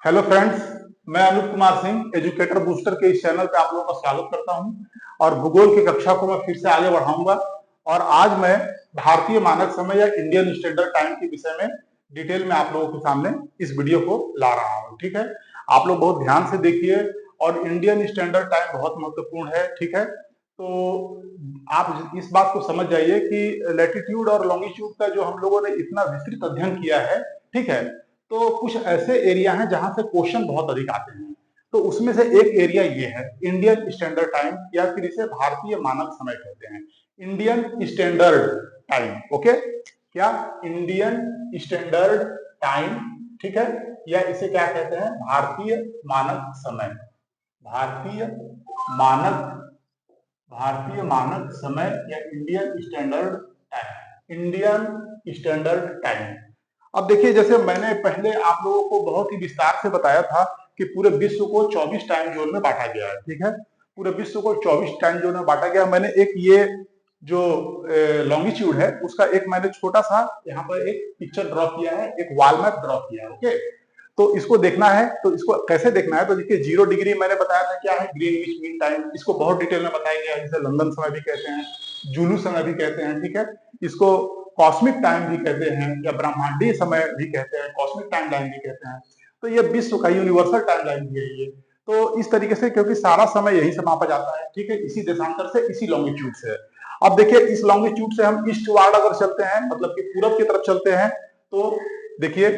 Hello friends, मैं Anoop Kumar Singh educator booster के इस चैनल पे आप लोगों का स्वागत करता हूं और भूगोल की कक्षा को मैं फिर से आगे बढ़ाऊंगा। और आज मैं भारतीय मानक समय या इंडियन स्टैंडर्ड टाइम के विषय में डिटेल में आप लोगों के सामने इस वीडियो को ला रहा हूं। ठीक है, आप लोग बहुत ध्यान से देखिए। और इंडियन स्टैंडर्ड टाइम बहुत महत्वपूर्ण है। ठीक है, तो आप इस बात को समझ जाइए कि लैटिट्यूड और लॉन्गिट्यूड का जो हम लोगों ने इतना विस्तृत अध्ययन किया है, ठीक है, तो कुछ ऐसे एरिया हैं जहां से क्वेश्चन बहुत अधिक आते हैं। तो उसमें से एक एरिया ये है इंडियन स्टैंडर्ड टाइम, या फिर इसे भारतीय मानक समय कहते हैं। इंडियन स्टैंडर्ड टाइम, ओके, क्या इंडियन स्टैंडर्ड टाइम, ठीक है, या इसे क्या कहते हैं, भारतीय मानक समय। भारतीय मानक भारतीय मानक समय या Indian standard time. Indian standard time. अब देखिए, जैसे मैंने पहले आप लोगों को बहुत ही विस्तार से बताया था कि पूरे विश्व को 24 टाइम जोन में बांटा गया है। ठीक है, पूरे विश्व को 24 टाइम जोन में बांटा गया। मैंने एक ये जो लॉन्गिट्यूड है उसका एक मैंने छोटा सा यहाँ पर एक पिक्चर ड्रॉ किया है, एक वॉल मैप ड्रॉ किया है। ओके, तो इसको देखना है, तो इसको कैसे देखना है, तो देखिए 0 डिग्री मैंने बताया था क्या है, ग्रीनविच मीन टाइम। इसको बहुत डिटेल में बताया गया है, जिसे लंदन समय भी कहते हैं, जुलू समय भी कहते हैं। ठीक है, इसको कॉस्मिक टाइम भी कहते हैं या ब्रह्मांडीय समय भी कहते हैं, कॉस्मिक टाइम लाइन भी कहते हैं। तो ये विश्व का यूनिवर्सल टाइम लाइन भी है ये। तो इस तरीके से, क्योंकि सारा समय यहीं से मापा जाता है, ठीक है, इसी देशांतर से, इसी लॉन्गिट्यूड से। अब देखिए, इस लॉन्गिट्यूड से हम ईस्टवार्ड अगर चलते हैं, मतलब कि पूरब की तरफ चलते हैं, तो देखिए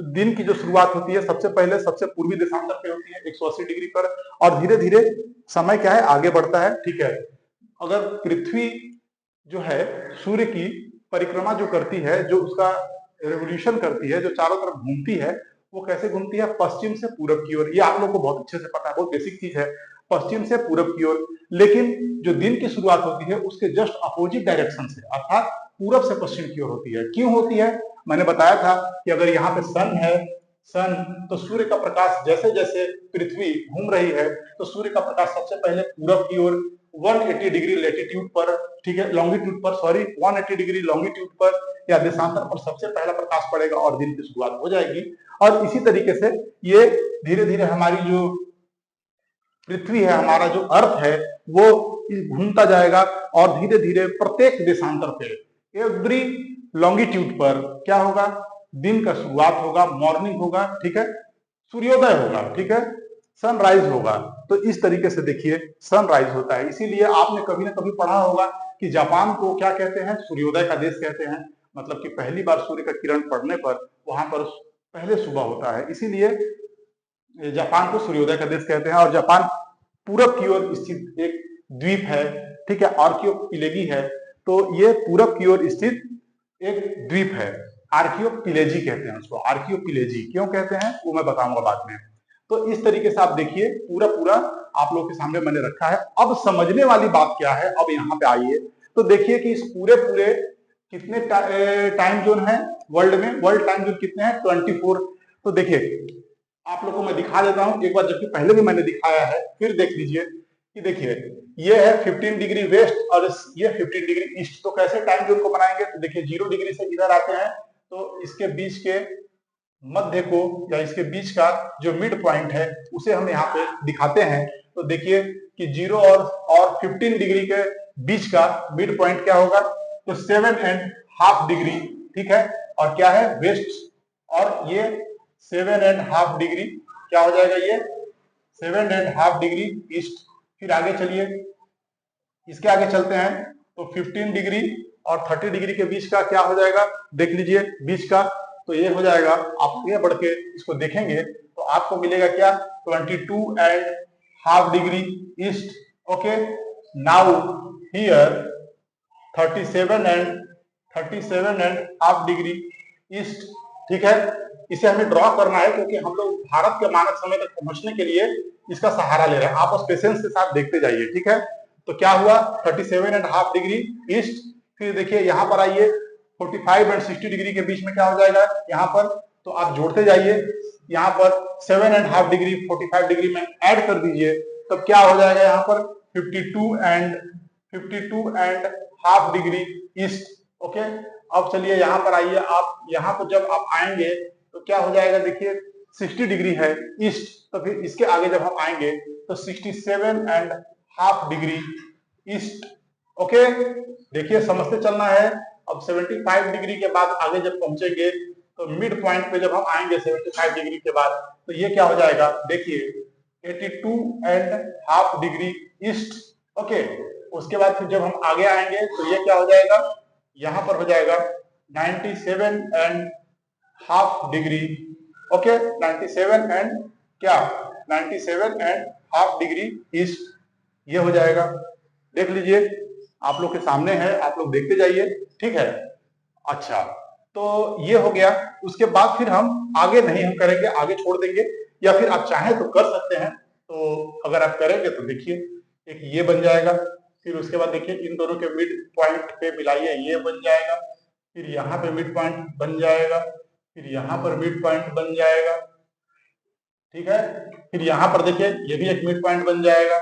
दिन की जो शुरुआत होती है सबसे पहले सबसे पूर्वी देशांतर पे होती है 180 डिग्री पर, और धीरे धीरे समय क्या है, आगे बढ़ता है। ठीक है, अगर पृथ्वी जो है सूर्य की परिक्रमा जो करती है, जो उसका रेवोल्यूशन करती है, जो चारों तरफ घूमती है, वो कैसे घूमती है, पश्चिम से पूरब की ओर। ये आप लोग को बहुत अच्छे से पता है, बहुत बेसिक चीज है, पश्चिम से पूरब की ओर। लेकिन जो दिन की शुरुआत होती है उसके जस्ट अपोजिट डायरेक्शन से, अर्थात पूरब से पश्चिम की ओर होती है। क्यों होती है, मैंने बताया था कि अगर यहाँ पे सन है, सन, तो सूर्य का प्रकाश जैसे जैसे पृथ्वी घूम रही है, तो सूर्य का प्रकाश सबसे पहले पूरब की ओर 180 डिग्री लेटीट्यूड पर, ठीक है, लॉन्गिट्यूड पर, सॉरी, 180 डिग्री लॉन्गिट्यूड पर या देशांतर पर सबसे पहला प्रकाश पड़ेगा और दिन की शुरुआत हो जाएगी। और इसी तरीके से ये धीरे धीरे हमारी जो पृथ्वी है, हमारा जो अर्थ है, वो घूमता जाएगा और धीरे धीरे प्रत्येक देशांतर पे, एवरी लॉन्गिट्यूड पर क्या होगा, दिन का शुरुआत होगा, मॉर्निंग होगा, ठीक है, सूर्योदय होगा, ठीक है, सनराइज होगा। तो इस तरीके से देखिए सनराइज होता है। इसीलिए आपने कभी ना कभी पढ़ा होगा कि जापान को क्या कहते हैं, सूर्योदय का देश कहते हैं। मतलब कि पहली बार सूर्य का किरण पड़ने पर वहां पर पहले सुबह होता है, इसीलिए जापान को सूर्योदय का देश कहते हैं। और जापान पूरब की ओर स्थित एक द्वीप है, ठीक है, आर्कियोपिलेजी है। तो ये पूरब की ओर स्थित एक द्वीप है, आर्कियोपिलेजी कहते हैं उसको। आर्कियोपिलेजी क्यों कहते हैं वो मैं बताऊंगा बाद में। तो इस तरीके से आप देखिए पूरा पूरा आप लोगों के सामने मैंने रखा है। अब समझने वाली बात क्या है, अब यहाँ पे आइए तो देखिए कि इस पूरे पूरे कितने टाइम जोन है वर्ल्ड में। वर्ल्ड टाइम जोन कितने हैं, 24। तो देखिए आप लोगों को मैं दिखा देता हूं एक बार, जबकि पहले भी मैंने दिखाया है, फिर देख लीजिए कि देखिए ये है 15 डिग्री वेस्ट और ये 15 डिग्री ईस्ट। तो कैसे टाइम जोन को बनाएंगे, तो देखिए 0 डिग्री से इधर आते हैं, तो इसके बीच के मध्य को या इसके बीच का जो मिड पॉइंट है उसे हम यहाँ पे दिखाते हैं। तो देखिए कि 0 और 15 डिग्री के बीच का मिड पॉइंट क्या होगा, तो 7.5 डिग्री, ठीक है, और क्या है, वेस्ट। और ये 7.5 डिग्री क्या हो जाएगा, ये 7.5 डिग्री ईस्ट। फिर आगे चलिए, इसके आगे चलते हैं, तो 15 डिग्री और 30 डिग्री के बीच का क्या हो जाएगा, देख लीजिए बीच का, तो ये हो जाएगा। आप ये बढ़ के इसको देखेंगे तो आपको मिलेगा क्या, 22.5 degree east. Okay, now here 37.5 degree east, ठीक है। इसे हमें ड्रॉ करना है क्योंकि हम लोग भारत के मानक समय तक पहुंचने के लिए इसका सहारा ले रहे हैं। आप बस पेशेंस के साथ देखते जाइए, ठीक है। तो क्या हुआ, 37.5 डिग्री ईस्ट। फिर देखिए यहाँ पर आइए, 45 और 60 डिग्री के बीच में क्या हो जाएगा यहाँ पर, तो आप जोड़ते जाइए, यहाँ पर 7.5 डिग्री 45 डिग्री में ऐड कर दीजिए, तब क्या हो जाएगा यहाँ पर 52.5 डिग्री ईस्ट। ओके, अब चलिए यहाँ पर आइए, आप यहाँ पर जब आप आएंगे तो क्या हो जाएगा, देखिए 60 डिग्री है ईस्ट, तो फिर इसके आगे जब हम आएंगे तो 67.5 डिग्री ईस्ट। ओके, देखिए समझते चलना है। अब 75 डिग्री के बाद आगे जब पहुंचेंगे तो मिड पॉइंट पे जब हम आएंगे 75 डिग्री के बाद, तो ये क्या हो जाएगा, देखिए 82.5 डिग्री ईस्ट। ओके, उसके बाद फिर जब हम आगे आएंगे तो ये क्या हो जाएगा, यहां पर हो जाएगा 97.5 डिग्री। ओके, 97 एंड क्या 97.5 डिग्री ईस्ट, ये हो जाएगा। देख लीजिए, आप लोग के सामने है, आप लोग देखते जाइए, ठीक है। अच्छा, तो ये हो गया। उसके बाद फिर हम आगे नहीं हम करेंगे, आगे छोड़ देंगे, या फिर आप चाहें तो कर सकते हैं। तो अगर आप करेंगे तो देखिए एक ये बन जाएगा, फिर उसके बाद देखिए इन दोनों के मिड पॉइंट पे मिलाइए, ये बन जाएगा, फिर यहाँ पे मिड पॉइंट बन जाएगा, फिर यहाँ पर मिड पॉइंट बन जाएगा, ठीक है। फिर यहाँ पर देखिए ये भी एक मिड पॉइंट बन जाएगा।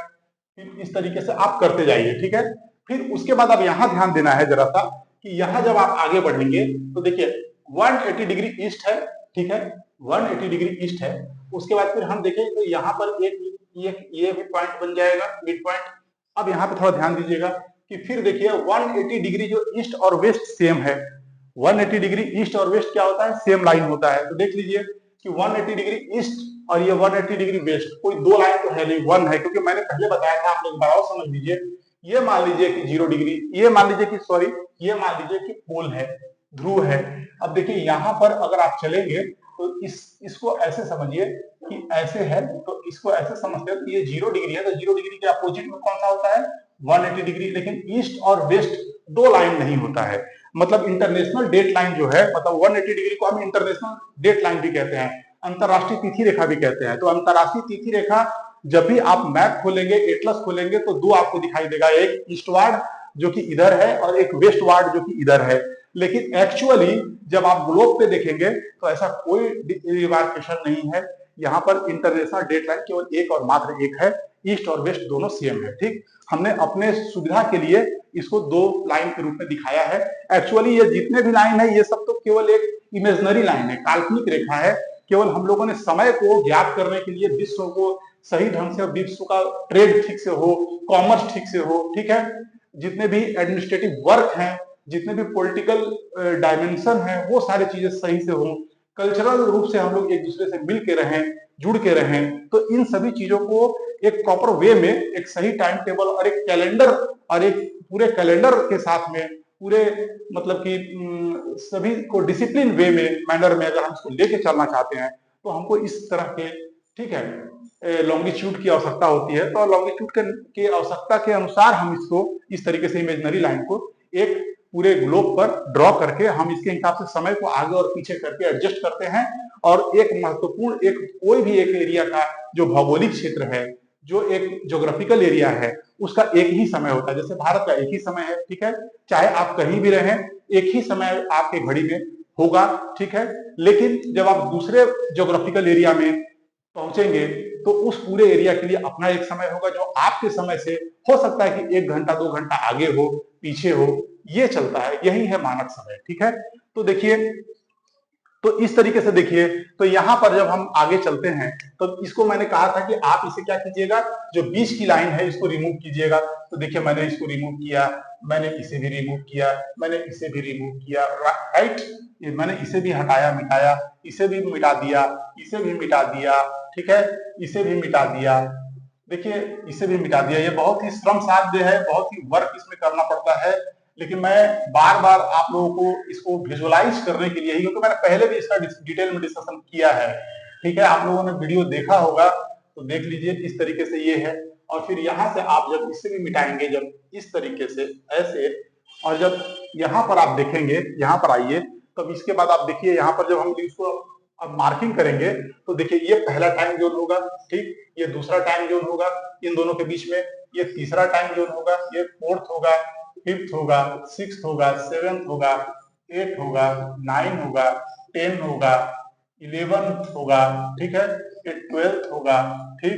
फिर इस तरीके से आप करते जाइए, ठीक है। फिर उसके बाद अब यहाँ ध्यान देना है जरा सा कि यहाँ जब आप आगे बढ़ेंगे तो देखिए 180 डिग्री ईस्ट है, ठीक है, 180 डिग्री ईस्ट है। उसके बाद फिर हम देखें तो यहाँ पर ये भी पॉइंट बन जाएगा, मिड पॉइंट। अब यहाँ पे थोड़ा ध्यान दीजिएगा कि फिर देखिए 180 डिग्री जो ईस्ट और वेस्ट सेम है, 180 डिग्री ईस्ट और वेस्ट क्या होता है, सेम लाइन होता है। तो देख लीजिए कि 180 डिग्री ईस्ट और ये 180 डिग्री वेस्ट, कोई दो लाइन तो है नहीं, वन है, क्योंकि मैंने पहले बताया था, आप लोग बराबर समझ लीजिए। ये मान लीजिए कि 0 डिग्री, ये मान लीजिए कि सॉरी, ये मान लीजिए कि पोल है, ध्रुव है। अब देखिए यहाँ पर अगर आप चलेंगे तो इसको ऐसे समझिए कि ऐसे है, तो इसको ऐसे समझते हैं, तो ये 0 डिग्री है, तो 0 डिग्री के अपोजिट में कौन सा होता है, 180 डिग्री। लेकिन ईस्ट और वेस्ट दो लाइन नहीं होता है, मतलब इंटरनेशनल डेट लाइन जो है, मतलब 180 डिग्री को हम इंटरनेशनल डेट लाइन भी कहते हैं, अंतरराष्ट्रीय तिथि रेखा भी कहते हैं। तो अंतरराष्ट्रीय तिथि रेखा जब भी आप मैप खोलेंगे, एटलस खोलेंगे, तो दो आपको दिखाई देगा, एक ईस्टवार्ड जो कि इधर है और एक वेस्टवार्ड जो कि इधर है। लेकिन एक्चुअली जब आप ग्लोब पे देखेंगे तो ऐसा कोई डिमार्केशन नहीं है। यहाँ पर इंटरनेशनल डेट लाइन केवल एक और मात्र एक है, ईस्ट और वेस्ट दोनों सेम है, ठीक। हमने अपने सुविधा के लिए इसको दो लाइन के रूप में दिखाया है। एक्चुअली ये जितने भी लाइन है ये सब तो केवल एक इमेजनरी लाइन है, काल्पनिक रेखा है। केवल हम लोगों ने समय को ज्ञात करने के लिए, विश्व को सही ढंग से, विश्व का ट्रेड ठीक से हो, कॉमर्स ठीक से हो, ठीक है, जितने भी एडमिनिस्ट्रेटिव वर्क हैं, जितने भी पॉलिटिकल डायमेंशन है, वो सारी चीजें सही से हो, कल्चरल रूप से हम लोग एक दूसरे से मिल के रहें, जुड़ के रहें, तो इन सभी चीजों को एक प्रॉपर वे में, एक सही टाइम टेबल और एक कैलेंडर, और एक पूरे कैलेंडर के साथ में, पूरे मतलब कि सभी को डिसिप्लिन वे में, मैनर में अगर हम इसको लेके चलना चाहते हैं तो हमको इस तरह के, ठीक है, लॉन्गिट्यूड की आवश्यकता होती है। तो लॉन्गिट्यूड की आवश्यकता के अनुसार हम इसको इस तरीके से इमेजिनरी लाइन को एक पूरे ग्लोब पर ड्रॉ करके हम इसके हिसाब से समय को आगे और पीछे करके एडजस्ट करते हैं। और एक महत्वपूर्ण, एक कोई भी एक एरिया का जो भौगोलिक क्षेत्र है, जो एक ज्योग्राफिकल एरिया है, उसका एक ही समय होता है। जैसे भारत का एक ही समय है, ठीक है, चाहे आप कहीं भी रहें, एक ही समय आपके घड़ी में होगा, ठीक है। लेकिन जब आप दूसरे ज्योग्राफिकल एरिया में पहुंचेंगे तो उस पूरे एरिया के लिए अपना एक समय होगा, जो आपके समय से हो सकता है कि 1 घंटा 2 घंटा आगे हो, पीछे हो, ये चलता है, यही है मानक समय, ठीक है। तो देखिए, तो इस तरीके से देखिए, तो यहां पर जब हम आगे चलते हैं तो इसको मैंने कहा था कि आप इसे क्या कीजिएगा, जो बीच की लाइन है इसको रिमूव कीजिएगा। तो देखिए मैंने इसको रिमूव किया, मैंने इसे भी रिमूव किया, मैंने इसे भी रिमूव किया, राइट, मैंने इसे भी हटाया, मिटाया, इसे भी मिटा दिया, इसे भी मिटा दिया, ठीक है, इसे भी मिटा दिया, देखिए इसे भी मिटा दिया। ये बहुत ही श्रम साध्य है, बहुत ही वर्क इसमें करना पड़ता है, लेकिन मैं बार बार आप लोगों को इसको विजुअलाइज करने के लिए ही, क्योंकि मैंने पहले भी इसका डिटेल में डिस्कशन किया है, ठीक है, आप लोगों ने वीडियो देखा होगा तो देख लीजिए, इस तरीके से ये है। और फिर यहाँ से आप जब इसे भी मिटाएंगे, जब इस तरीके से ऐसे, और जब यहाँ पर आप देखेंगे, यहाँ पर आइए, तब इसके बाद आप देखिए यहाँ पर जब हम इसको अब मार्किंग करेंगे तो देखिए ये पहला टाइम जोन होगा, ठीक, ये दूसरा टाइम जोन होगा इन दोनों के बीच में, ये तीसरा टाइम जोन होगा, ये फोर्थ होगा, फिफ्थ होगा, सिक्स होगा, सेवेंथ होगा, 8 होगा, 9 होगा, 10 होगा, 11 होगा, ठीक है, ये 12 होगा, ठीक,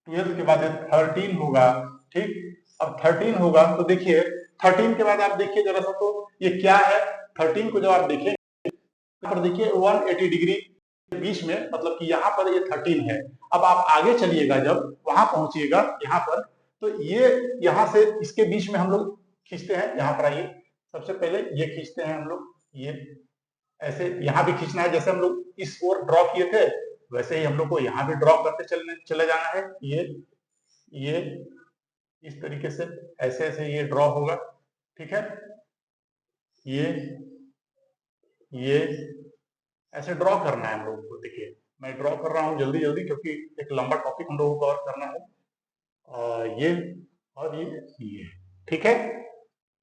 12 के बाद 13 होगा, ठीक। अब 13 होगा तो देखिए 13 के बाद आप देखिए जरा सा, तो ये क्या है, 13 को जब आप देखेंगे पर देखिए 180 डिग्री बीच में, मतलब कि यहाँ पर ये 13 है। अब आप आगे चलिएगा, जब वहां पहुंचिएगा यहाँ पर, तो ये यहाँ से इसके बीच में हम लोग खींचते हैं। यहाँ पर आइए, सबसे पहले ये खींचते हैं हम लोग, ये ऐसे यहाँ भी खींचना है। जैसे हम लोग इस ओर ड्रॉ किए थे, वैसे ही हम लोग को यहाँ भी ड्रॉ करते चले जाना है। ये इस तरीके से ऐसे ऐसे ये ड्रॉ होगा, ठीक है। ये ऐसे ड्रॉ करना है हम लोगों को। देखिए मैं ड्रॉ कर रहा हूँ जल्दी जल्दी, क्योंकि एक लंबा टॉपिक हम लोगों को कवर करना है। ये और ये ठीक है,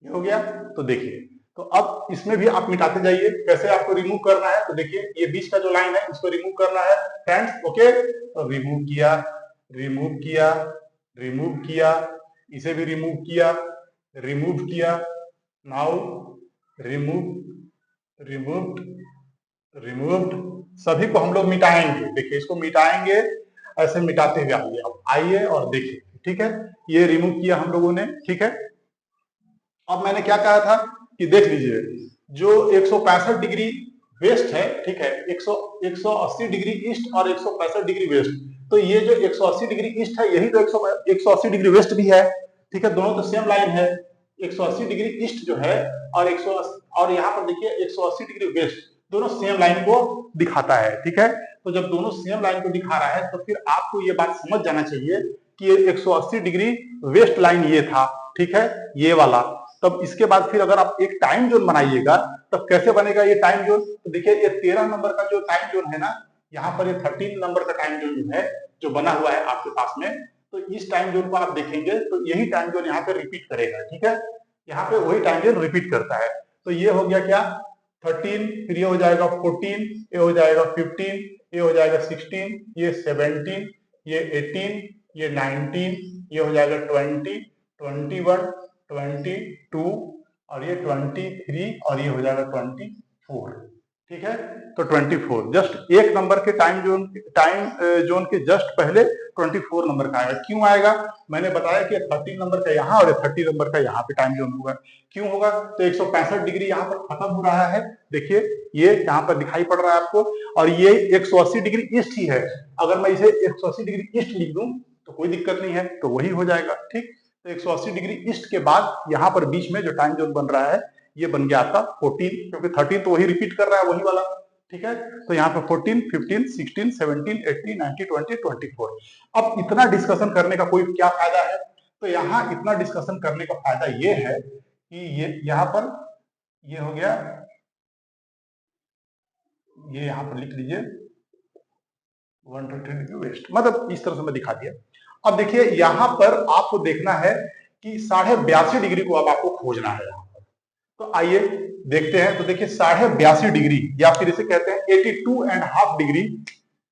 ये हो गया। तो देखिए, तो अब इसमें भी आप मिटाते जाइए। कैसे आपको रिमूव करना है, तो देखिए ये बीच का जो लाइन है इसको रिमूव करना है फ्रेंड्स। ओके, तो रिमूव किया, रिमूव किया, रिमूव किया, इसे भी रिमूव किया, रिमूव किया, नाउ रिमूव, रिमूव्ड, रिमूव्ड। सभी को हम लोग मिटाएंगे। देखिए इसको मिटाएंगे, ऐसे मिटाते हुए आइए। अब आइए और देखिए, ठीक है, ये रिमूव किया हम लोगों ने, ठीक है। अब मैंने क्या कहा था कि देख लीजिए, जो 165 डिग्री वेस्ट है, ठीक है, 180 डिग्री ईस्ट और 165 डिग्री वेस्ट, तो ये जो 180 डिग्री ईस्ट है, यही तो 180 डिग्री वेस्ट भी है, ठीक है। दोनों तो सेम लाइन है। 180 डिग्री ईस्ट जो है और 180, और यहाँ पर देखिए 180 डिग्री वेस्ट, दोनों सेम लाइन को दिखाता है, ठीक है। तो जब दोनों सेम लाइन को दिखा रहा है, तो फिर आपको ये बात समझ जाना चाहिए कि ये 180 डिग्री वेस्ट लाइन ये था, ठीक है, ये वाला। तब इसके बाद फिर अगर आप एक टाइम जोन बनाइएगा, तब कैसे बनेगा ये टाइम जोन, तो देखिए ये 13 नंबर का जो टाइम जोन है ना, यहाँ पर ये 13 नंबर का टाइम जोन है जो बना हुआ है आपके पास में। तो इस टाइम जोन को आप देखेंगे तो यही टाइम जोन यहाँ पे रिपीट करेगा, ठीक है। यहाँ पे वही टाइम जोन रिपीट करता है। तो ये हो गया क्या, 13, फिर ये हो जाएगा 14, ये हो जाएगा 15, ये हो जाएगा 16, ये 17, ये 18, ये 19, ये हो जाएगा 20, 21, 22 और ये 23 और ये हो जाएगा 24, ठीक है। तो 24 जस्ट एक नंबर के टाइम जोन के जस्ट पहले 24 नंबर का आएगा। क्यों आएगा, मैंने बताया कि 13 नंबर का यहाँ और 30 नंबर का यहाँ पे टाइम जोन होगा। क्यों होगा, तो 165 डिग्री यहाँ पर खत्म हो रहा है, देखिए ये यहाँ पर दिखाई पड़ रहा है आपको, और ये 180 डिग्री ईस्ट ही है। अगर मैं इसे 180 डिग्री ईस्ट लिख दूं तो कोई दिक्कत नहीं है, तो वही हो जाएगा, ठीक। तो 180 डिग्री ईस्ट के बाद यहाँ पर बीच में जो टाइम जोन बन रहा है, ये बन गया आपका 14, क्योंकि 13 तो वही रिपीट कर रहा है, वही वाला, ठीक है। तो यहाँ पे 14, 15, 16, 17, 18, 19, 20, 24। अब इतना डिस्कशन करने का कोई क्या फायदा है, तो यहाँ इतना डिस्कशन करने का फायदा ये है कि ये यहाँ पर ये हो गया, ये यहाँ पर लिख लीजिए 120 डिग्री वेस्ट, मतलब इस तरह से मैं दिखा दिया। अब देखिए यहाँ पर आपको देखना है कि 82.5 डिग्री को अब आपको खोजना है यहाँ पर। तो आइए देखते हैं। तो देखिए 82.5 डिग्री, या फिर इसे कहते हैं 82.5 डिग्री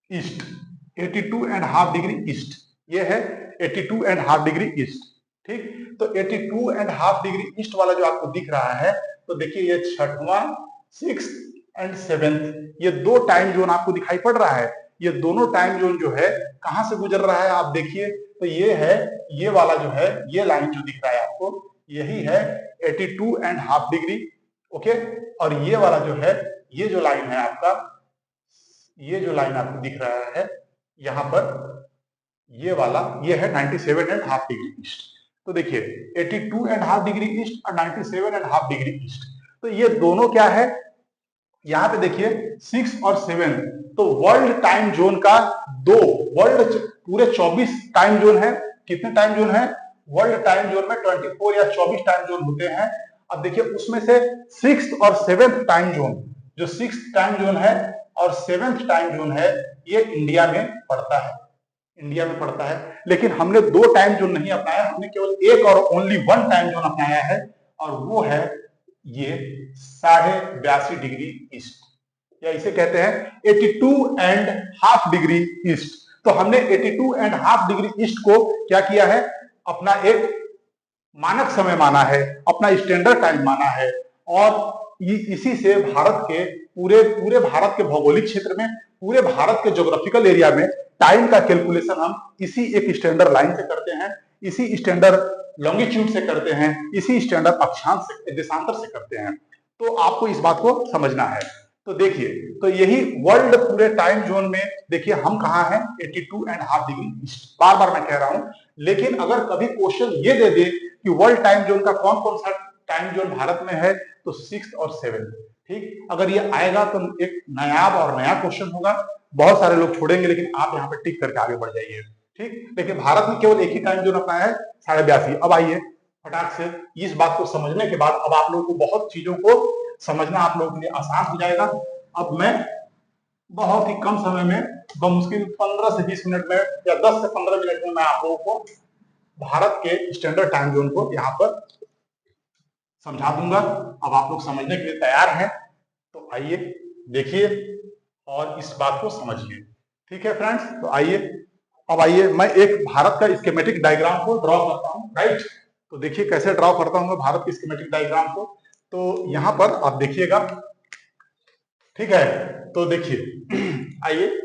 ईस्ट, 82.5 डिग्री ईस्ट, ये है 82.5 डिग्री ईस्ट, ठीक। तो 82.5 डिग्री ईस्ट वाला जो आपको दिख रहा है, तो देखिए ये 6वां, 6th एंड 7th, ये दो टाइम जोन आपको दिखाई पड़ रहा है। ये दोनों टाइम जोन जो है कहां से गुजर रहा है आप देखिए, तो ये है, ये वाला जो है, ये लाइन जो दिख रहा है आपको, यही है 82.5 डिग्री, ओके। और ये वाला जो है, ये जो लाइन है आपका, ये जो लाइन आपको दिख रहा है यहाँ पर, ये वाला, ये है 97.5 डिग्री ईस्ट। तो देखिए 82.5 डिग्री ईस्ट और 97.5 डिग्री ईस्ट, तो ये दोनों क्या है, यहाँ पे देखिए 6 और 7, तो वर्ल्ड टाइम जोन का दो, वर्ल्ड पूरे 24 टाइम जोन है। कितने टाइम जोन है, वर्ल्ड टाइम जोन में 24 या 24 टाइम जोन होते हैं। अब देखिए उसमें से 6th और 7th टाइम जोन, जो 6th टाइम जोन है और 7th टाइम जोन है, ये इंडिया में पड़ता है, इंडिया में पड़ता है। लेकिन हमने दो टाइम जोन नहीं अपनाया, हमने केवल एक और ओनली वन टाइम जोन अपनाया है, और वो है ये 82.5 डिग्री ईस्ट, या इसे कहते हैं 82.5 डिग्री ईस्ट। तो हमने 82.5 डिग्री ईस्ट को क्या किया है, अपना एक मानक समय माना है, अपना स्टैंडर्ड टाइम माना है, और इसी से भारत के पूरे भारत के भौगोलिक क्षेत्र में, पूरे भारत के ज्योग्राफिकल एरिया में टाइम का कैलकुलेशन हम इसी एक स्टैंडर्ड लाइन से करते हैं, इसी स्टैंडर्ड लॉन्गिट्यूड से करते हैं, इसी स्टैंडर्ड अक्षांश से, देशांतर से करते हैं। तो आपको इस बात को समझना है। तो देखिए, तो यही वर्ल्ड पूरे टाइम जोन में देखिए हम कहाँ हैं, 82.5 डिग्री ईस्ट। बार बार मैं कह रहा हूं, लेकिन अगर कभी क्वेश्चन ये दे दे कि वर्ल्ड टाइम जोन का कौन कौन सा टाइम जोन भारत में है, तो 6 और 7, ठीक, अगर ये आएगा तो एक नायाब और नया क्वेश्चन होगा, बहुत सारे लोग छोड़ेंगे, लेकिन आप यहाँ पे टिक करके आगे बढ़ जाइए, ठीक। लेकिन भारत ने केवल एक ही टाइम जोन अपनाया है, 82.5। अब आइए फटाक से इस बात को समझने के बाद अब आप लोगों को बहुत चीजों को समझना आप लोगों के लिए आसान हो जाएगा। अब मैं बहुत ही कम समय में, बमुश्किल 15 से 20 मिनट में या 10 से 15 मिनट में मैं आप लोगों को भारत के स्टैंडर्ड टाइम जोन को यहाँ पर समझा दूंगा। अब आप लोग समझने के लिए तैयार हैं, तो आइए देखिए और इस बात को समझिए, ठीक है फ्रेंड्स। तो आइए, अब आइए मैं एक भारत का स्कीमेटिक डायग्राम को ड्रॉ करता हूं, राइट। तो देखिए कैसे ड्रॉ करता हूं मैं भारत के स्कीमेटिक डायग्राम को। तो यहां पर आप देखिएगा, ठीक है। तो देखिए आइए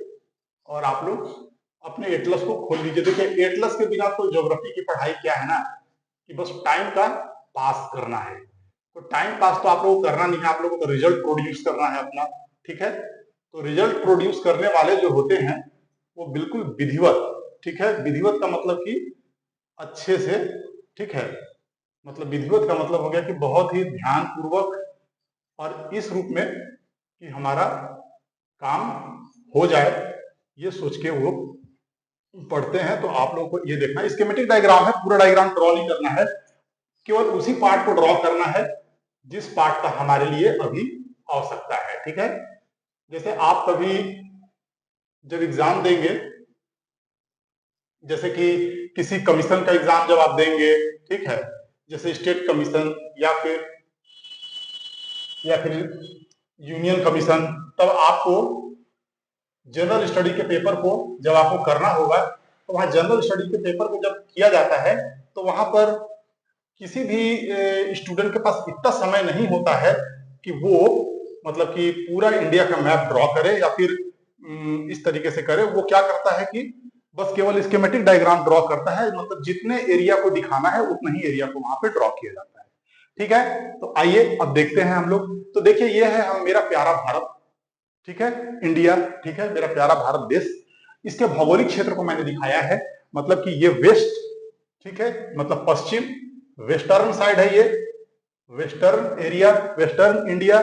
और आप लोग अपने एटलस को खोल लीजिए। देखिए एटलस के बिना तो ज्योग्राफी की पढ़ाई क्या है ना, कि बस टाइम का पास करना है। तो टाइम पास तो आप लोगों को करना नहीं है, आप लोगों को तो रिजल्ट प्रोड्यूस करना है अपना, ठीक है। तो रिजल्ट प्रोड्यूस करने वाले जो होते हैं वो बिल्कुल विधिवत, ठीक है। विधिवत का मतलब कि अच्छे से, ठीक है। मतलब विधिवत का मतलब हो गया कि बहुत ही ध्यान पूर्वक और इस रूप में कि हमारा काम हो जाए, ये सोच के वो पढ़ते हैं। तो आप लोगों को ये देखना, स्कीमेटिक डायग्राम है, पूरा डायग्राम ड्रॉ नहीं करना है, केवल उसी पार्ट को ड्रॉ करना है जिस पार्ट का हमारे लिए अभी आवश्यकता है, ठीक है। जैसे आप कभी जब एग्जाम देंगे, जैसे कि किसी कमीशन का एग्जाम जब आप देंगे, ठीक है, जैसे स्टेट कमीशन या फिर यूनियन कमीशन, तब आपको जनरल स्टडी के पेपर को जब आपको करना होगा, तो वहां जनरल स्टडी के पेपर को जब किया जाता है तो वहां पर किसी भी स्टूडेंट के पास इतना समय नहीं होता है कि वो मतलब कि पूरा इंडिया का मैप ड्रॉ करे या फिर इस तरीके से करे। वो क्या करता है कि बस केवल स्कीमेटिक डायग्राम ड्रॉ करता है, मतलब जितने एरिया को दिखाना है उतना ही एरिया को वहां पे ड्रॉ किया जाता है, ठीक है। तो आइए अब देखते हैं हम लोग। तो देखिए ये है हम मेरा प्यारा भारत, ठीक है, इंडिया, ठीक है, मेरा प्यारा भारत देश। इसके भौगोलिक क्षेत्र को मैंने दिखाया है, मतलब कि ये वेस्ट, ठीक है, मतलब पश्चिम, वेस्टर्न साइड है ये, वेस्टर्न एरिया, वेस्टर्न इंडिया,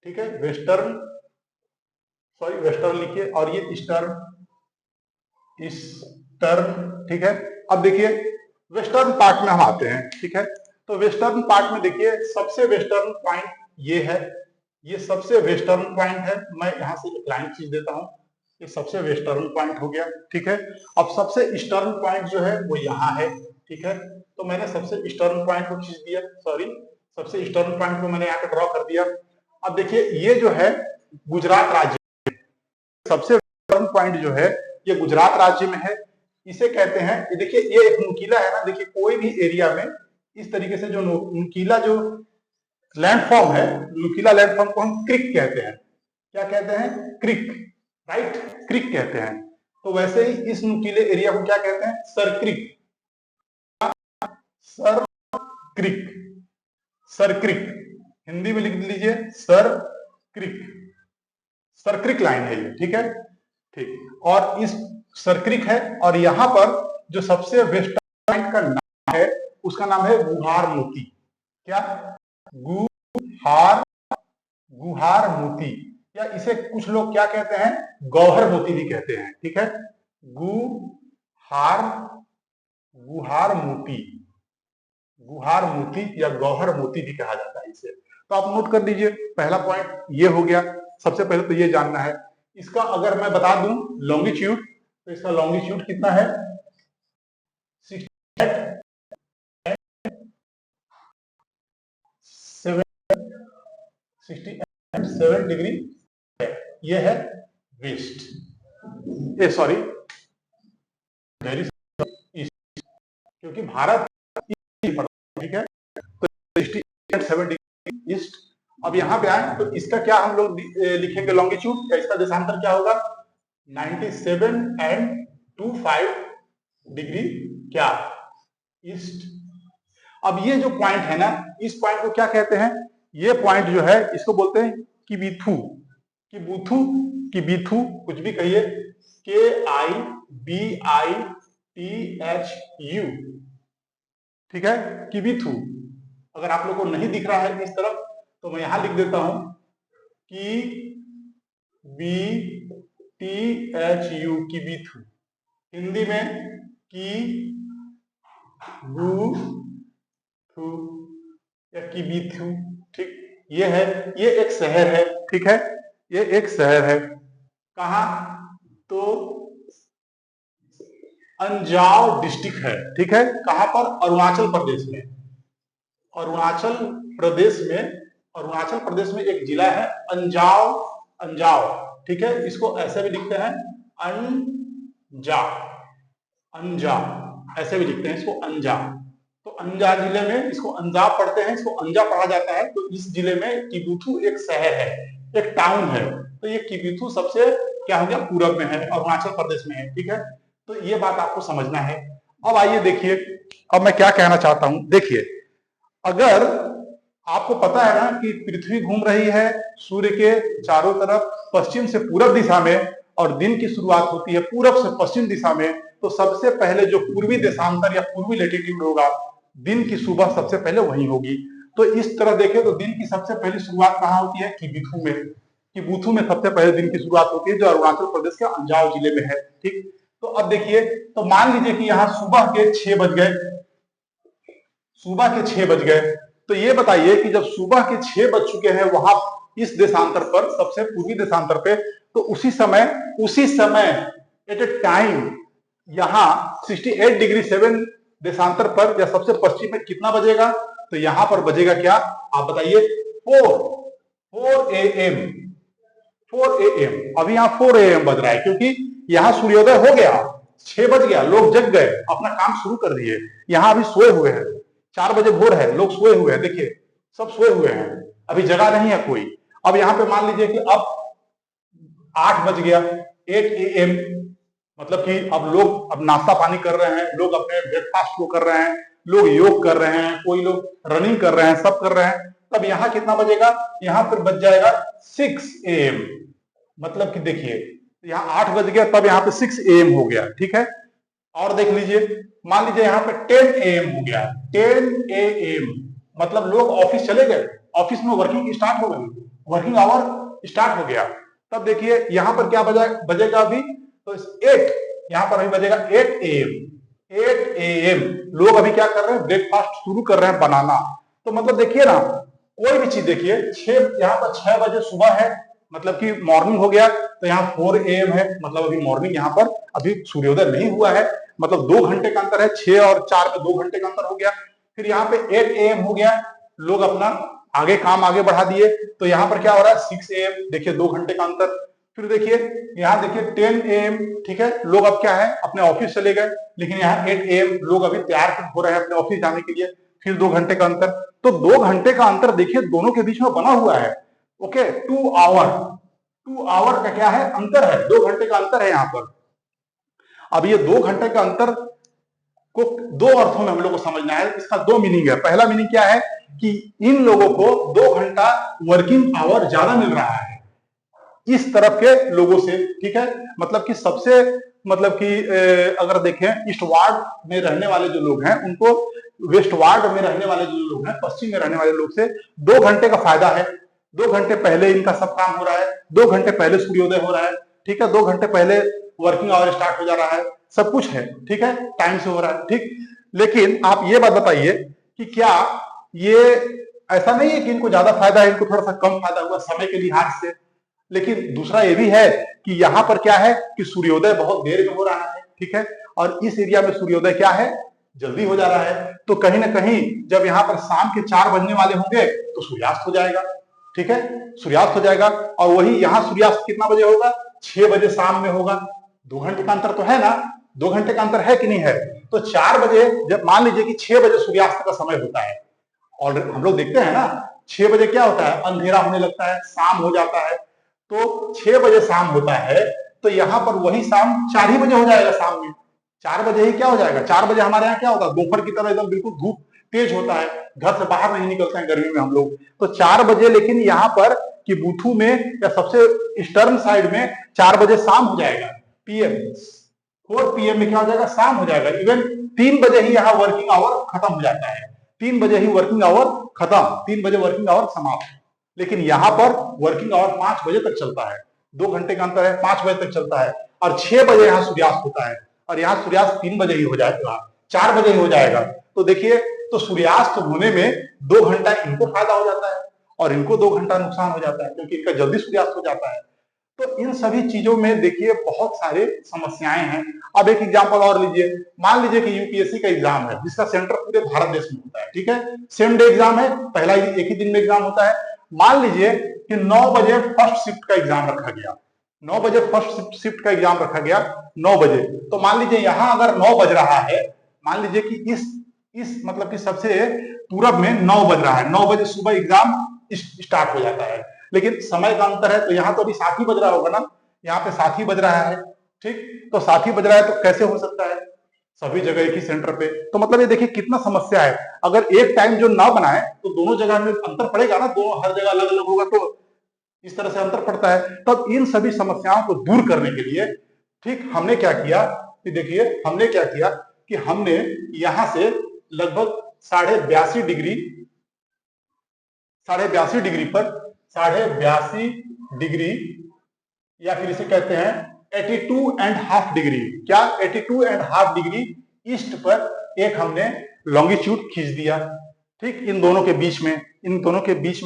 ठीक है, वेस्टर्न, सॉरी वेस्टर्न लिखिए, और ये ईस्टर्न, ईस्टर्न, ठीक है। अब देखिए वेस्टर्न पार्ट में हम आते हैं, ठीक है। तो वेस्टर्न पार्ट में देखिए सबसे वेस्टर्न पॉइंट ये है, ये सबसे वेस्टर्न पॉइंट है। मैं यहां से एक लाइन खींच देता हूं, ये सबसे वेस्टर्न पॉइंट हो गया, ठीक है। अब सबसे ईस्टर्न पॉइंट जो है वो यहाँ है, ठीक है। तो मैंने सबसे ईस्टर्न पॉइंट को खींच दिया, सॉरी सबसे ईस्टर्न पॉइंट को मैंने यहाँ पे ड्रॉ कर दिया। अब देखिए ये जो है गुजरात राज्य, सबसे वेस्टर्न पॉइंट जो है ये गुजरात राज्य में है। इसे कहते हैं, ये देखिए ये एक नुकीला है ना, देखिए कोई भी एरिया में इस तरीके से जो नुकीला जो लैंडफॉर्म है, नुकीला लैंडफॉर्म को हम क्रिक कहते हैं। क्या कहते हैं? क्रिक, राइट, क्रिक कहते हैं। तो वैसे ही इस नुकीले एरिया को क्या कहते हैं? सर क्रिक, सर क्रिक, सर क्रिक, हिंदी में लिख लीजिए सर क्रिक, सर क्रिक लाइन है ये, ठीक है, ठीक। और इस सरक्रिक है, और यहां पर जो सबसे वेस्टर्न पॉइंट का नाम है उसका नाम है गुहार मोती। क्या? गुहार, गुहार मोती, या इसे कुछ लोग क्या कहते हैं? गौहर मोती भी कहते हैं, ठीक है। गुहार, गुहार मोती, गुहार मोती या गौहर मोती भी कहा जाता है इसे। तो आप नोट कर लीजिए, पहला पॉइंट ये हो गया। सबसे पहले तो ये जानना है। इसका अगर मैं बता दूं लॉन्गिट्यूड, तो इसका लॉन्गिट्यूड कितना है? 67 डिग्री, ये है वेस्ट, ये सॉरी वेरी ईस्ट, क्योंकि भारत ठीक है, तो 67 डिग्री ईस्ट। अब यहां पे आए तो इसका क्या हम लोग लिखेंगे लॉन्गिट्यूड, या इसका देशांतर क्या होगा? 97.25 डिग्री क्या ईस्ट। अब ये जो पॉइंट है ना, इस पॉइंट को क्या कहते हैं? ये पॉइंट जो है इसको बोलते हैं किबिथु, किबुथु, किबिथु, कुछ भी कहिए, KIBITHU, ठीक है, किबिथु। अगर आप लोग को नहीं दिख रहा है इस तरफ तो मैं यहां लिख देता हूं कि BTHU, किबिथु। हिंदी में की बू थू या किबिथु, ठीक। ये है, ये एक शहर है, ठीक है, ये एक शहर है। कहा? तो अंजाव डिस्ट्रिक्ट है, ठीक है। कहां पर? अरुणाचल प्रदेश में। अरुणाचल प्रदेश में, अरुणाचल प्रदेश में एक जिला है अंजाव, अंजाव, ठीक है। इसको ऐसे भी लिखते हैं अंजा, अंजा, ऐसे भी लिखते हैं इसको अंजा। तो अंजा जिले में इसको अंजाव पढ़ते हैं, इसको अंजा पढ़ा जाता है। तो इस जिले में किबुथु एक शहर है, एक टाउन है। तो ये किबुथु सबसे क्या हो गया, पूरब में है, अरुणाचल प्रदेश में है, ठीक है। तो ये बात आपको समझना है। अब आइए देखिए, अब मैं क्या कहना चाहता हूं। देखिए, अगर आपको पता है ना कि पृथ्वी घूम रही है सूर्य के चारों तरफ पश्चिम से पूरब दिशा में, और दिन की शुरुआत होती है पूरब से पश्चिम दिशा में, तो सबसे पहले जो पूर्वी देशांतर या पूर्वी लैटिट्यूड होगा, दिन की सुबह सबसे पहले वही होगी। तो इस तरह देखें तो दिन की सबसे पहली शुरुआत कहाँ होती है? किबिथु में। किबुथु में सबसे पहले दिन की शुरुआत होती है, जो अरुणाचल प्रदेश के अंजाव जिले में है, ठीक। तो अब देखिए, तो मान लीजिए कि यहाँ सुबह के 6 बज गए, सुबह के 6 बज गए, तो ये बताइए कि जब सुबह के 6 बज चुके हैं वहां इस देशांतर पर, सबसे पूर्वी देशांतर पे, तो उसी समय एट ए टाइम यहां 68 डिग्री 7 देशांतर पर या सबसे पश्चिम में कितना बजेगा? तो यहां पर बजेगा क्या, आप बताइए? 4 AM, 4 AM। अभी यहाँ 4 AM बज रहा है, क्योंकि यहाँ सूर्योदय हो गया, 6 बज गया, लोग जग गए, अपना काम शुरू कर दिए। यहाँ अभी सोए हुए हैं, 4 बजे भोर है, लोग सोए हुए हैं, देखिए सब सोए हुए हैं, अभी जगा नहीं है कोई। अब यहाँ पे मान लीजिए कि अब 8 बज गया, 8 AM, मतलब कि अब लोग अब नाश्ता पानी कर रहे हैं, लोग अपने ब्रेकफास्ट को कर रहे हैं, लोग योग कर रहे हैं, कोई लोग रनिंग कर रहे हैं, सब कर रहे हैं। तब यहाँ कितना बजेगा? यहाँ पर बज जाएगा 6 AM। मतलब कि देखिए, यहाँ 8 बज गया, तब यहाँ पे 6 AM हो गया, ठीक है। और देख लीजिए, मान लीजिए यहाँ पे 10 AM हो गया, 10 AM, मतलब लोग ऑफिस चले गए, ऑफिस में वर्किंग स्टार्ट हो गई, वर्किंग आवर स्टार्ट हो गया। तब देखिए यहाँ पर क्या बजेगा अभी? तो 8, यहाँ पर अभी बजेगा 8 AM, 8 AM। लोग अभी क्या कर रहे हैं? ब्रेकफास्ट शुरू कर रहे हैं बनाना। तो मतलब देखिए ना, कोई भी चीज देखिए, 6, यहाँ पर 6 बजे सुबह है, मतलब कि मॉर्निंग हो गया। तो यहाँ 4 AM है, मतलब अभी मॉर्निंग, यहाँ पर अभी सूर्योदय नहीं हुआ है, मतलब 2 घंटे का अंतर है, 6 और 4 में 2 घंटे का अंतर हो गया। फिर यहाँ पे 8 AM हो गया, लोग अपना आगे काम आगे बढ़ा दिए। तो यहाँ पर क्या हो रहा है? 6 AM, देखिए 2 घंटे का अंतर। फिर देखिए यहाँ देखिए 10 AM, ठीक है, लोग अब क्या है? अपने ऑफिस चले गए। लेकिन यहाँ 8 AM, लोग अभी तैयार हो रहे हैं अपने ऑफिस जाने के लिए। फिर 2 घंटे का अंतर। तो 2 घंटे का अंतर देखिए दोनों के बीच में बना हुआ है, ओके। 2 आवर का क्या है? अंतर है, 2 घंटे का अंतर है यहाँ पर। अब ये 2 घंटे का अंतर को 2 अर्थों में हम लोग को समझना है। इसका 2 मीनिंग है। पहला मीनिंग क्या है कि इन लोगों को 2 घंटा वर्किंग आवर ज्यादा मिल रहा है इस तरफ के लोगों से, ठीक है। मतलब कि सबसे, मतलब कि अगर देखें ईस्ट वार्ड में रहने वाले जो लोग हैं, उनको वेस्ट वार्ड में रहने वाले जो लोग हैं, पश्चिम में रहने वाले लोग से 2 घंटे का फायदा है। 2 घंटे पहले इनका सब काम हो रहा है, 2 घंटे पहले सूर्योदय हो रहा है, ठीक है। 2 घंटे पहले वर्किंग आवर स्टार्ट हो जा रहा है, सब कुछ है, ठीक है, टाइम से हो रहा है, ठीक। लेकिन आप ये बात बताइए कि क्या ये ऐसा नहीं है कि इनको ज्यादा फायदा है, इनको थोड़ा सा कम फायदा हुआ समय के लिहाज से। लेकिन दूसरा ये भी है कि यहाँ पर क्या है कि सूर्योदय बहुत देर में हो रहा है, ठीक है, और इस एरिया में सूर्योदय क्या है? जल्दी हो जा रहा है। तो कहीं ना कहीं जब यहाँ पर शाम के 4 बजने वाले होंगे तो सूर्यास्त हो जाएगा, ठीक है, सूर्यास्त हो जाएगा। और वही यहाँ सूर्यास्त कितना बजे होगा? 6 बजे शाम में होगा। 2 घंटे का अंतर तो है ना, 2 घंटे का अंतर है कि नहीं है? तो 4 बजे, जब मान लीजिए कि 6 बजे सूर्यास्त का समय होता है, और हम लोग देखते हैं ना 6 बजे क्या होता है? अंधेरा होने लगता है, शाम हो जाता है। तो 6 बजे शाम होता है, तो यहाँ पर वही शाम 4 ही बजे हो जाएगा। शाम में 4 बजे ही क्या हो जाएगा? 4 बजे हमारे यहाँ क्या होता है? दोपहर की तरह एकदम बिल्कुल धूप तेज होता है, घर से बाहर नहीं निकलते हैं गर्मी में हम लोग। तो 4 बजे, लेकिन यहाँ पर कि बुथू में या सबसे ईस्टर्न साइड में 4 बजे शाम हो जाएगा, पीएम 4 पीएम में क्या हो जाएगा, शाम हो जाएगा। इवन 3 बजे ही यहाँ वर्किंग आवर खत्म हो जाता है, 3 बजे ही वर्किंग आवर खत्म, 3 बजे वर्किंग आवर समाप्त। लेकिन यहाँ पर वर्किंग आवर 5 बजे तक चलता है, 2 घंटे का अंतर है, 5 बजे तक चलता है और 6 बजे यहाँ सूर्यास्त होता है और यहाँ सूर्यास्त 3 बजे ही हो जाएगा, 4 बजे ही हो जाएगा। तो देखिए, तो सूर्यास्त होने में 2 घंटा इनको फायदा हो जाता है और इनको 2 घंटा नुकसान हो जाता है क्योंकि इनका जल्दी सूर्यास्त हो जाता है। तो इन सभी चीजों में देखिए बहुत सारे समस्याएं हैं। अब एक एग्जांपल और लीजिए, मान लीजिए कि यूपीएससी का एग्जाम है जिसका सेंटर पूरे भारत देश में होता है, ठीक है, सेम डे एग्जाम है, पहला एक ही दिन में एग्जाम होता है। मान लीजिए कि 9 बजे फर्स्ट शिफ्ट का एग्जाम रखा गया, 9 बजे फर्स्ट शिफ्ट का एग्जाम रखा गया 9 बजे। तो मान लीजिए यहां अगर 9 बज रहा है, मान लीजिए कि इस मतलब कि सबसे पूरब में 9 बज रहा है, 9 बजे सुबह एग्जाम स्टार्ट हो जाता है, लेकिन समय का अंतर है तो यहाँ तो अभी 7 ही बज रहा होगा ना, यहाँ पे 7 ही बज रहा है, ठीक, तो 7 ही बज रहा है तो कैसे हो सकता है सभी जगह एक ही सेंटर पे। तो मतलब ये देखिए कितना समस्या है, अगर एक टाइम जो ना बनाए तो दोनों जगह में अंतर पड़ेगा ना, दोनों हर जगह अलग अलग होगा तो इस तरह से अंतर पड़ता है। तब इन सभी समस्याओं को दूर करने के लिए ठीक हमने क्या किया कि देखिए हमने क्या किया कि हमने यहां से लगभग 82.5 डिग्री या फिर इसे कहते हैं 82.5 डिग्री, क्या 82.5 डिग्री ईस्ट पर एक हमने लॉन्गिट्यूड खींच दिया, ठीक, इन दोनों के बीच में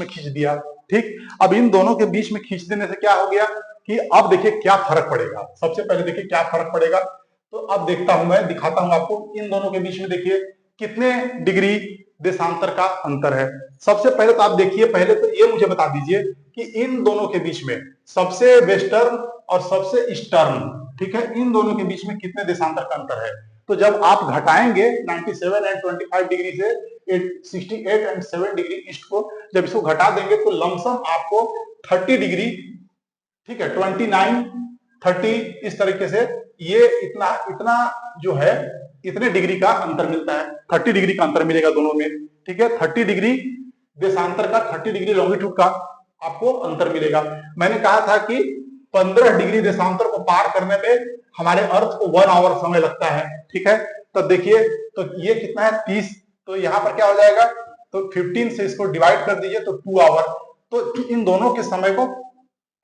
खींच दिया, ठीक। अब इन दोनों के बीच में खींच देने से क्या हो गया कि अब देखिए क्या फर्क पड़ेगा, सबसे पहले देखिए क्या फर्क पड़ेगा। तो अब देखता हूं, मैं दिखाता हूं आपको, इन दोनों के बीच में देखिए कितने डिग्री देशांतर का अंतर है। सबसे पहले तो आप देखिए, पहले तो ये मुझे बता दीजिए कि इन दोनों के बीच में सबसे वेस्टर्न और सबसे ईस्टर्न, ठीक है, इन दोनों के बीच में कितने देशांतर का अंतर है। तो जब आप घटाएंगे 97 एंड 25 डिग्री से 68 एंड 7 डिग्री ईस्ट को, जब इसको घटा देंगे तो लमसम आपको 30 डिग्री, ठीक है, 29 30 इस तरीके से ये इतना जो है इतने डिग्री का अंतर मिलता है, 30 डिग्री का अंतर मिलेगा दोनों में, ठीक है, 30 डिग्री देशांतर का, 30 डिग्री लॉन्गिट्यूड का आपको अंतर मिलेगा। मैंने कहा था कि 15 डिग्री देशांतर को पार करने में हमारे अर्थ को 1 आवर समय लगता है, ठीक है। तो देखिए, तो ये कितना है 30, तो यहाँ पर क्या हो जाएगा, तो 15 से इसको डिवाइड कर दीजिए तो 2 आवर। तो इन दोनों के समय को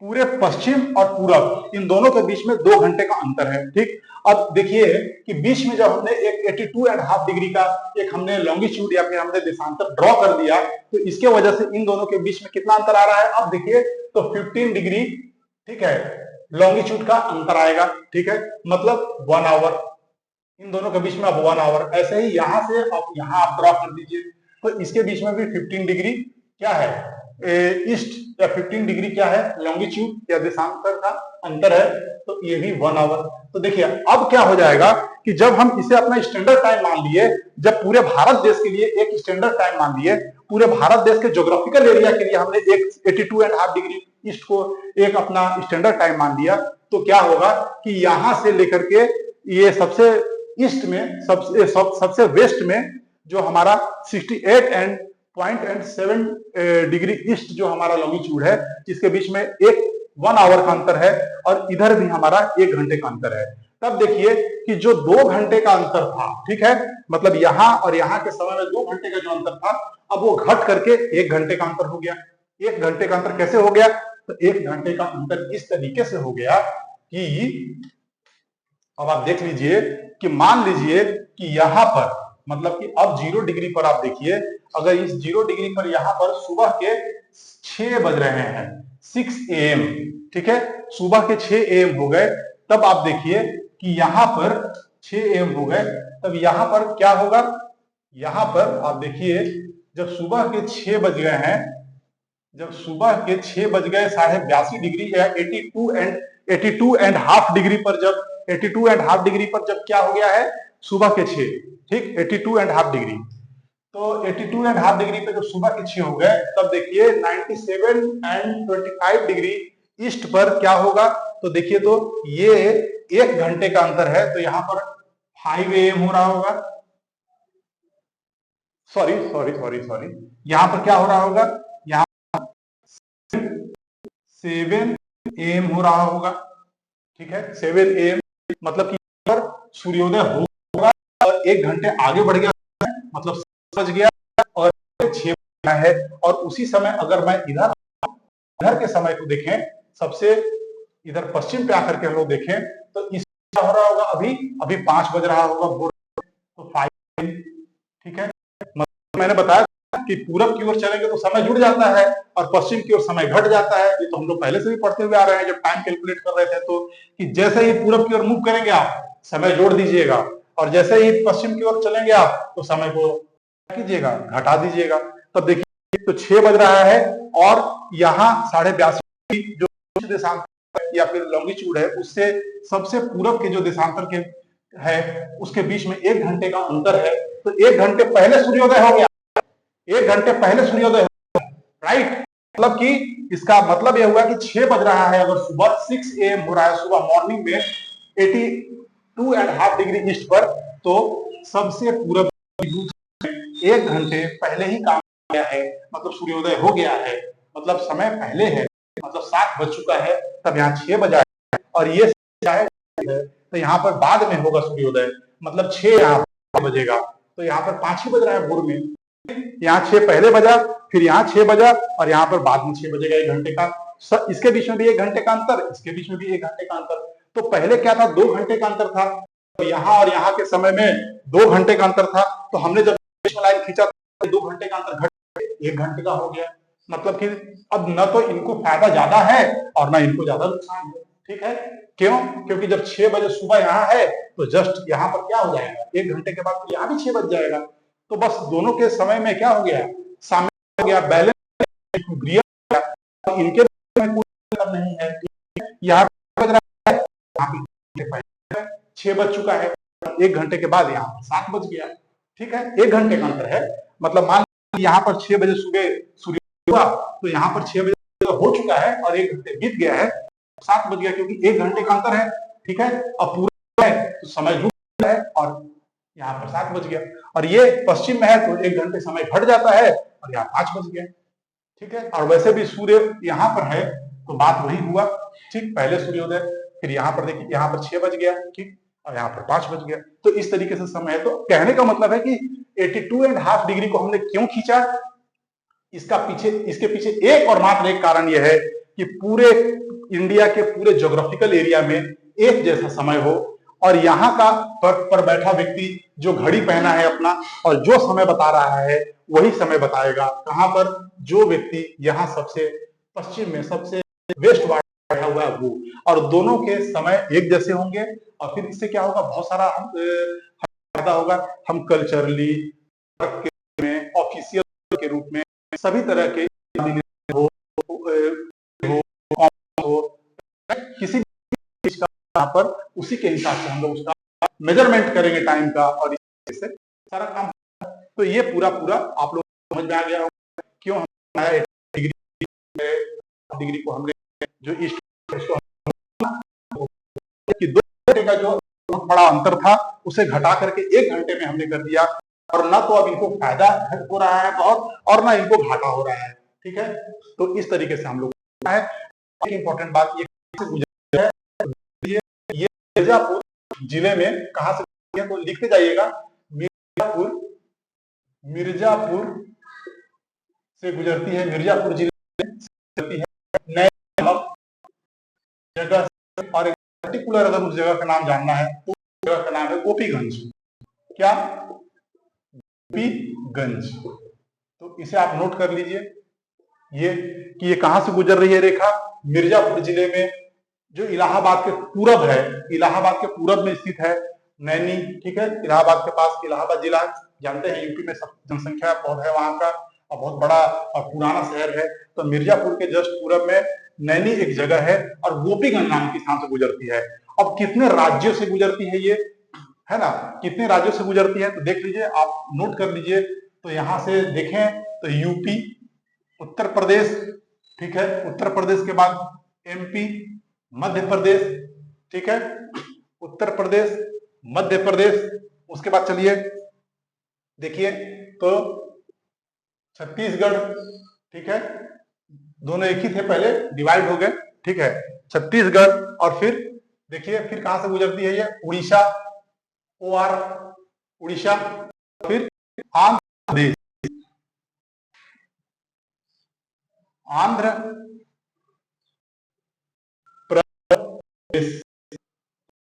पूरे पश्चिम और पूरब इन दोनों के बीच में 2 घंटे का अंतर है, ठीक। अब देखिए कि बीच में जब हमने एक 82.5 डिग्री का एक हमने लॉन्गिट्यूड या फिर हमने देशांतर ड्रॉ कर दिया तो इसके वजह से इन दोनों के बीच में कितना अंतर आ रहा है, अब देखिए तो 15 डिग्री, ठीक है, लॉन्गिट्यूड का अंतर आएगा, ठीक है, मतलब 1 आवर, इन दोनों के बीच में अब 1 आवर। ऐसे ही यहां से अब यहां आप ड्रॉ कर दीजिए तो इसके बीच में भी 15 डिग्री क्या है ईस्ट या 15 डिग्री क्या है लॉन्गिट्यूड या देशांतर का अंतर है, तो ये भी 1 आवर। तो देखिए अब क्या हो जाएगा कि जब हम इसे अपना स्टैंडर्ड टाइम मान लिए, जब पूरे भारत देश के लिए एक स्टैंडर्ड टाइम मान लिए, पूरे भारत देश के ज्योग्राफिकल एरिया के लिए हमने एक 82.5 डिग्री ईस्ट को एक अपना स्टैंडर्ड टाइम मान लिया, तो क्या होगा कि यहां से लेकर के ये सबसे ईस्ट में सबसे वेस्ट में जो हमारा 68.7 डिग्री ईस्ट जो हमारा लॉन्गिट्यूड है, इसके बीच में 1 आवर का अंतर है और इधर भी हमारा 1 घंटे का अंतर है। तब देखिए कि जो 2 घंटे का अंतर था, ठीक है, मतलब यहां और यहां के समय में 2 घंटे का जो अंतर था, अब वो घट करके 1 घंटे का अंतर हो गया। 1 घंटे का अंतर कैसे हो गया, तो 1 घंटे का अंतर इस तरीके से हो गया कि अब आप देख लीजिए कि मान लीजिए कि यहां पर मतलब कि अब 0 डिग्री पर आप देखिए, अगर इस 0 डिग्री पर यहां पर सुबह के 6 बज रहे हैं, 6 AM, ठीक है, सुबह के 6 AM हो गए, तब आप देखिए कि यहां पर 6 AM हो गए, तब यहां पर क्या होगा, यहां पर आप देखिए जब सुबह के 6 बज गए हैं, जब सुबह के 6 बज गए 82.5 डिग्री या 82.5 डिग्री पर, जब 82.5 डिग्री पर जब क्या हो गया है सुबह के 6, ठीक, 82.5 डिग्री, तो 82.5 डिग्री पे जब सुबह के 6 हो गए, तब देखिए 97 एंड 25 डिग्री ईस्ट पर क्या होगा, तो देखिए तो ये 1 घंटे का अंतर है, तो यहां पर 5 AM हो रहा होगा, सॉरी, यहां पर क्या हो रहा होगा, 7 AM हो रहा होगा, ठीक है। 7 AM मतलब कि पर सूर्योदय होगा और 1 घंटे आगे बढ़ गया, मतलब 7 बज गया और 6 बजा है। और उसी समय अगर मैं इधर के समय को देखें, सबसे इधर पश्चिम पे आकर के हम लोग देखें तो इस क्या हो रहा होगा, अभी 5 बज रहा होगा, तो 5, ठीक है। मतलब मैंने बताया कि पूरब की ओर चलेंगे तो समय जुड़ जाता है और पश्चिम की ओर समय घट जाता है। ये तो हम लोग पहले से भी पढ़ते हुए आ रहे हैं जब टाइम कैलकुलेट कर रहे थे, तो कि जैसे ही पूरब की ओर मूव करेंगे आप समय जोड़ दीजिएगा और जैसे ही पश्चिम की ओर चलेंगे आप तो समय को कीजिएगा, घटा दीजिएगा। तब देखिए तो 6 बज रहा है और यहाँ 82.5 जो देशांतर या फिर लॉन्गिट्यूड है उससे सबसे पूरब के जो देशांतर के है उसके बीच में 1 घंटे का अंतर है। तो 1 घंटे पहले सूर्योदय हो गया, 1 घंटे पहले सूर्योदय, राइट। मतलब कि इसका मतलब यह हुआ कि 6 बज रहा है, अगर सुबह 6 AM हो रहा है सुबह मॉर्निंग में 82.5 डिग्री ईस्ट पर, तो सबसे पूरब 1 घंटे पहले ही काम गया है, मतलब सूर्योदय हो गया है, मतलब समय पहले है, मतलब 7 बज चुका है। तब यहाँ 6 बजा है और ये है तो यहाँ पर बाद में होगा सूर्योदय, मतलब 6 यहाँ बजेगा, तो यहाँ पर 5 ही बज रहा है भोर में। यहाँ 6 पहले बजा, फिर यहाँ 6 बजा और यहाँ पर बाद में 6 बजेगा, 1 घंटे का। इसके बीच में भी 1 घंटे का अंतर, इसके बीच में भी 1 घंटे का अंतर। तो पहले क्या था, 2 घंटे का अंतर था, तो यहाँ और यहाँ के समय में 2 घंटे का अंतर था। तो हमने जब लाइन खींचा तो 2 घंटे का अंतर घट 1 घंटे का हो गया। मतलब कि अब न तो इनको फायदा ज्यादा है और ना इनको ज्यादा नुकसान है, ठीक है। क्यों? क्योंकि जब 6 बजे सुबह यहाँ है तो जस्ट यहाँ पर क्या हो जाएगा, 1 घंटे के बाद तो यहाँ भी 6 बज जाएगा। तो बस दोनों के समय में क्या हो गया, सामने हो गया, बैलेंस, इनके में कोई मतलब नहीं है। यहाँ बज रहा है, यहाँ 6 बज चुका है, 1 घंटे के बाद यहाँ पर 7 बज गया, ठीक है। 1 घंटे का अंतर है। मतलब मान लीजिए यहाँ पर 6 बजे सुबह सूर्य हुआ तो यहाँ पर 6 बजे हो चुका है और 1 घंटे बीत गया है, 7 बज गया, क्योंकि 1 घंटे का अंतर है, ठीक है। अब पूरा है तो समय जुड़ है और यहाँ पर 7 बज गया, और ये पश्चिम में है तो 1 घंटे समय घट जाता है और यहाँ 5 बज गया, ठीक है। और वैसे भी सूर्य यहाँ पर है तो बात वही हुआ, ठीक। पहले सूर्योदय, फिर यहाँ पर देखिए यहाँ पर 6 बज गया, ठीक, और यहाँ पर 5 बज गया। तो इस तरीके से समय है। तो कहने का मतलब है कि 82.5 डिग्री को हमने क्यों खींचा, इसके पीछे एक और मात्र एक कारण यह है कि पूरे इंडिया के पूरे ज्योग्राफिकल एरिया में एक जैसा समय हो और यहाँ का पर बैठा व्यक्ति जो घड़ी पहना है अपना और जो समय बता रहा है वही समय बताएगा। कहां पर, जो व्यक्ति यहाँ सबसे पश्चिम में सबसे वेस्ट वार्ड बैठा हुआ है वो, और दोनों के समय एक जैसे होंगे। और फिर इससे क्या होगा, बहुत सारा फायदा होगा। हम कल्चरली में ऑफिशियल के रूप में सभी तरह के हो किसी भी चीज का यहाँ पर उसी के हिसाब से हम लोग उसका मेजरमेंट करेंगे टाइम का, और इससे सारा काम। तो ये पूरा आप लोग समझ में आ गया होगा क्यों हम डिग्री को हमने जो ईस्ट कि 2 घंटे का जो बहुत बड़ा अंतर था उसे घटा करके 1 घंटे में हमने कर दिया। और ना तो अब इनको फायदा हो रहा है बहुत और ना इनको घाटा हो रहा है, ठीक है। तो इस तरीके से हम लोग है। एक इंपॉर्टेंट बात ये मिर्जापुर जिले में कहां से, तो लिखते जाइएगा, मिर्जापुर से गुजरती है, मिर्जापुर जिले में गुजरती है नए जगह। और एक पर्टिकुलर अगर उस जगह का नाम जानना है तो उस जगह का नाम है गोपीगंज। क्या? गोपीगंज। तो इसे आप नोट कर लीजिए ये कि ये कहां से गुजर रही है रेखा, मिर्जापुर जिले में, जो इलाहाबाद के पूरब है, इलाहाबाद के पूरब में स्थित है नैनी, ठीक है। इलाहाबाद के पास इलाहाबाद जिला जानते हैं यूपी में सब जनसंख्या बहुत है वहां का और बहुत बड़ा और पुराना शहर है। तो मिर्जापुर के जस्ट पूरब में नैनी एक जगह है और गोपीगंज नाम की स्थान से गुजरती है। अब कितने राज्यों से गुजरती है ये, है ना, कितने राज्यों से गुजरती है तो देख लीजिए, आप नोट कर लीजिए। तो यहां से देखें तो यूपी, उत्तर प्रदेश, ठीक है, उत्तर प्रदेश के बाद एमपी, मध्य प्रदेश, ठीक है, उत्तर प्रदेश, मध्य प्रदेश, उसके बाद चलिए देखिए तो छत्तीसगढ़, ठीक है, दोनों एक ही थे, पहले डिवाइड हो गए, ठीक है। छत्तीसगढ़, और फिर देखिए फिर कहां से गुजरती है ये, उड़ीसा, OR उड़ीसा, फिर आंध्र प्रदेश, आंध्र प्रदेश,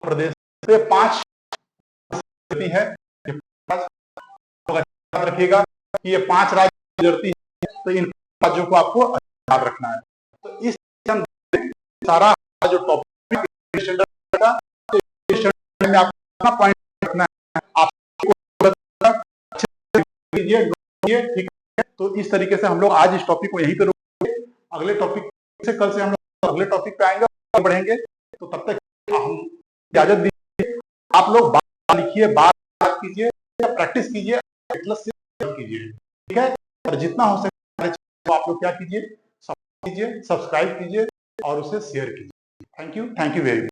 प्रदेश से 5 है। याद रखिएगा कि ये 5 राज्य गुजरती है, तो इन राज्यों को आपको याद रखना है। तो इस सारा जो टॉपिक का, तो में आपको पॉइंट रखना है, आपको ठीक है। तो इस तरीके से हम लोग आज इस टॉपिक को यहीं पे रोकेंगे। अगले टॉपिक से कल से हम लोग अगले टॉपिक पे आएंगे और बढ़ेंगे। तो तब तक हम इजाजत दीजिए। आप लोग बात लिखिए, बात कीजिए, प्रैक्टिस कीजिए, कीजिए, ठीक है। और जितना हो सके तो आप लोग क्या कीजिए, सब्सक्राइब कीजिए और उसे शेयर कीजिए। Thank you very much.